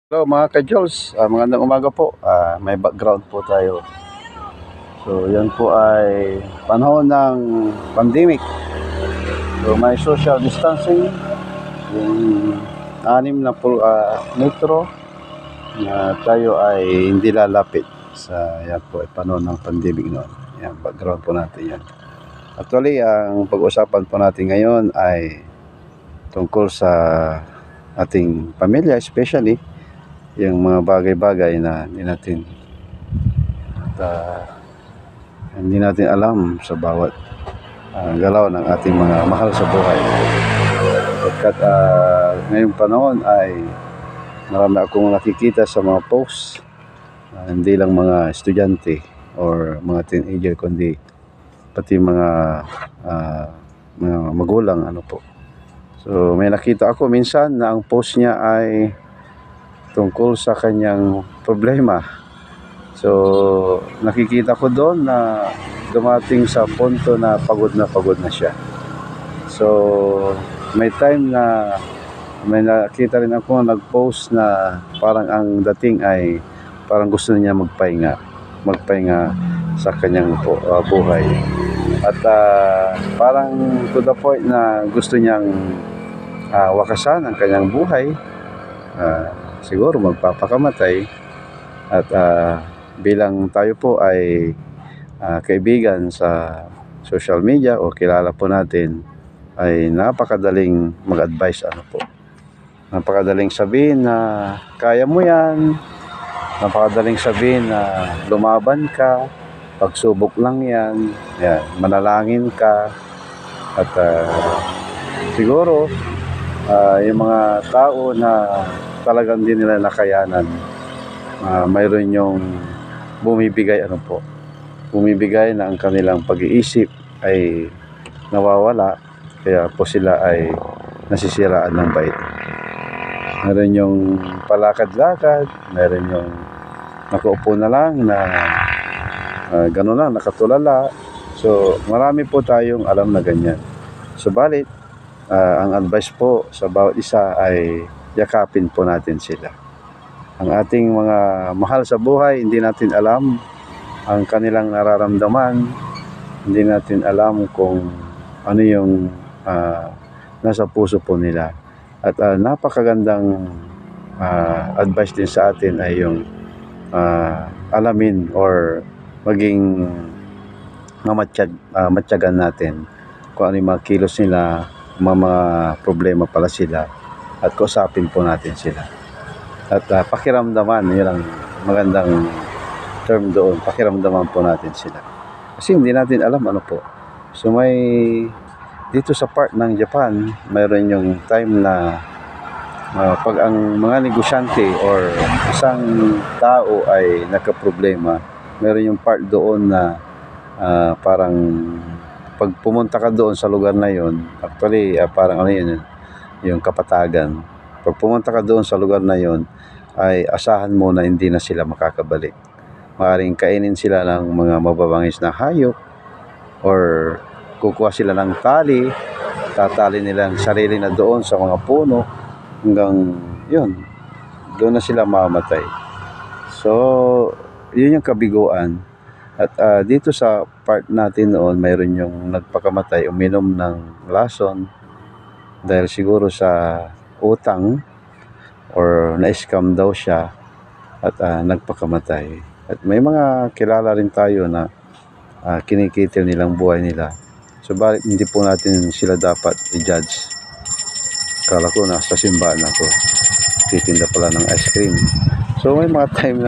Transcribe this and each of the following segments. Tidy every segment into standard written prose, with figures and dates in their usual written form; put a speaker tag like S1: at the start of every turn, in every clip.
S1: Hello mga ka-Jules, magandang umaga po. May background po tayo. So yan po ay panahon ng pandemic. So may social distancing, yung 6 na metro na tayo ay hindi lalapit sa yan po ay panahon ng pandemic noon. Yan, background po natin yan. Actually, ang pag-usapan po natin ngayon ay tungkol sa ating pamilya, especially yung mga bagay-bagay na hindi natin alam sa bawat galaw ng ating mga mahal sa buhay. Pagkat ngayong panahon ay marami akong nakikita sa mga posts, hindi lang mga estudyante or mga teenager, kundi pati mga magulang po. So may nakita ako minsan na ang post niya ay tungkol sa kanyang problema. So nakikita ko doon na dumating sa punto na pagod na siya. So may time na may nakita rin ako nag-post na parang ang dating ay parang gusto niya magpahinga sa kanyang buhay. At parang to the point na gusto niyang wakasan ang kanyang buhay. Siguro magpapakamatay. At bilang tayo po ay kaibigan sa social media o kilala po natin, ay napakadaling mag-advise napakadaling sabihin na kaya mo yan, napakadaling sabihin na lumaban ka, pagsubok lang yan, manalangin ka. At siguro yung mga tao na talagang hindi nila nakayanan, mayroon yung bumibigay na ang kanilang pag-iisip ay nawawala, kaya po sila ay nasisiraan ng bait. Meron yung palakad-lakad, meron yung nakaupo na lang na gano'n lang, nakatulala. So marami po tayong alam na ganyan. Subalit ang advice po sa bawat isa ay yakapin po natin sila. Ang ating mga mahal sa buhay, hindi natin alam ang kanilang nararamdaman, hindi natin alam kung ano yung nasa puso po nila. At napakagandang advice din sa atin ay yung alamin or maging matyagan natin kung ano yung mga kilos nila, mga problema pala sila, at kausapin po natin sila. At pakiramdaman, yun ang magandang term doon, pakiramdaman po natin sila. Kasi hindi natin alam po. So dito sa part ng Japan, mayroon yung time na pag ang mga negosyante or isang tao ay nagka-problema, mayroon yung part doon na parang pag pumunta ka doon sa lugar na yon, actually parang yung kapatagan. Pag pumunta ka doon sa lugar na yon, ay asahan mo na hindi na sila makakabalik. Maaaring kainin sila ng mga mababangis na hayop, or kukuha sila ng tali, tatali nila ang sarili na doon sa mga puno, hanggang yun, doon na sila mamamatay. So yun yung kabiguan. At dito sa part natin noon, mayroon yung nagpakamatay, uminom ng lason dahil siguro sa utang or na-scam daw siya, at nagpakamatay. At may mga kilala rin tayo na kinikitil nilang buhay nila. So bakit hindi po natin sila dapat i-judge? Kala ko nasa simbahan ako, titinda pala ng ice cream. So may mga time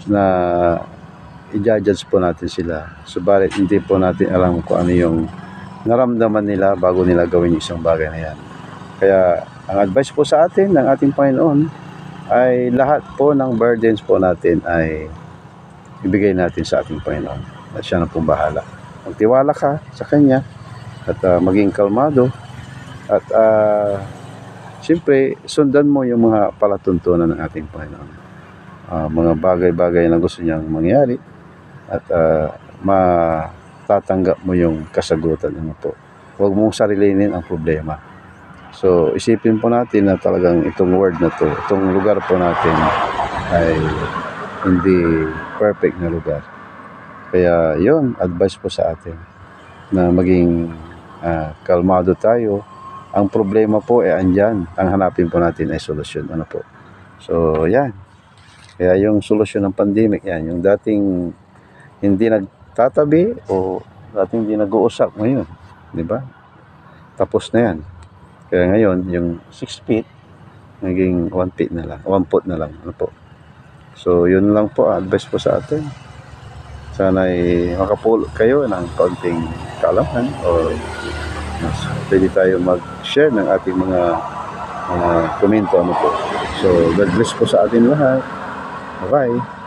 S1: na i-judge po natin sila. Subalit hindi po natin alam kung ano yung naramdaman nila bago nila gawin yung isang bagay na yan. Kaya ang advice po sa atin ng ating Panginoon ay lahat po ng burdens po natin ay ibigay natin sa ating Panginoon. At siya na pong bahala. Magtiwala ka sa Kanya at maging kalmado. At siyempre, sundan mo yung mga palatuntunan ng ating Panginoon. Mga bagay-bagay na gusto niyang mangyari, at matatanggap mo yung kasagutan po. Huwag mong sarilinin ang problema. So, isipin po natin na talagang itong word na to, itong lugar po natin ay hindi perfect na lugar. Kaya yon advice po sa atin na maging kalmado tayo. Ang problema po ay andyan. Ang hanapin po natin ay solusyon. Ano po? So, yan. Kaya yung solusyon ng pandemic, yan. Yung dating hindi nagtatabi o dating hindi nag-uusap ngayon. Di ba? Tapos na yan. Kaya ngayon, yung 6 feet, naging 1 feet na lang. 1 foot na lang. Ano po? So, yun lang po. Advice po sa atin. Sana ay makapulot kayo ng kaunting kaalaman o mas pwede tayo mag-share ng ating mga komento. Ano po? So, God bless po sa atin lahat. Bye-bye.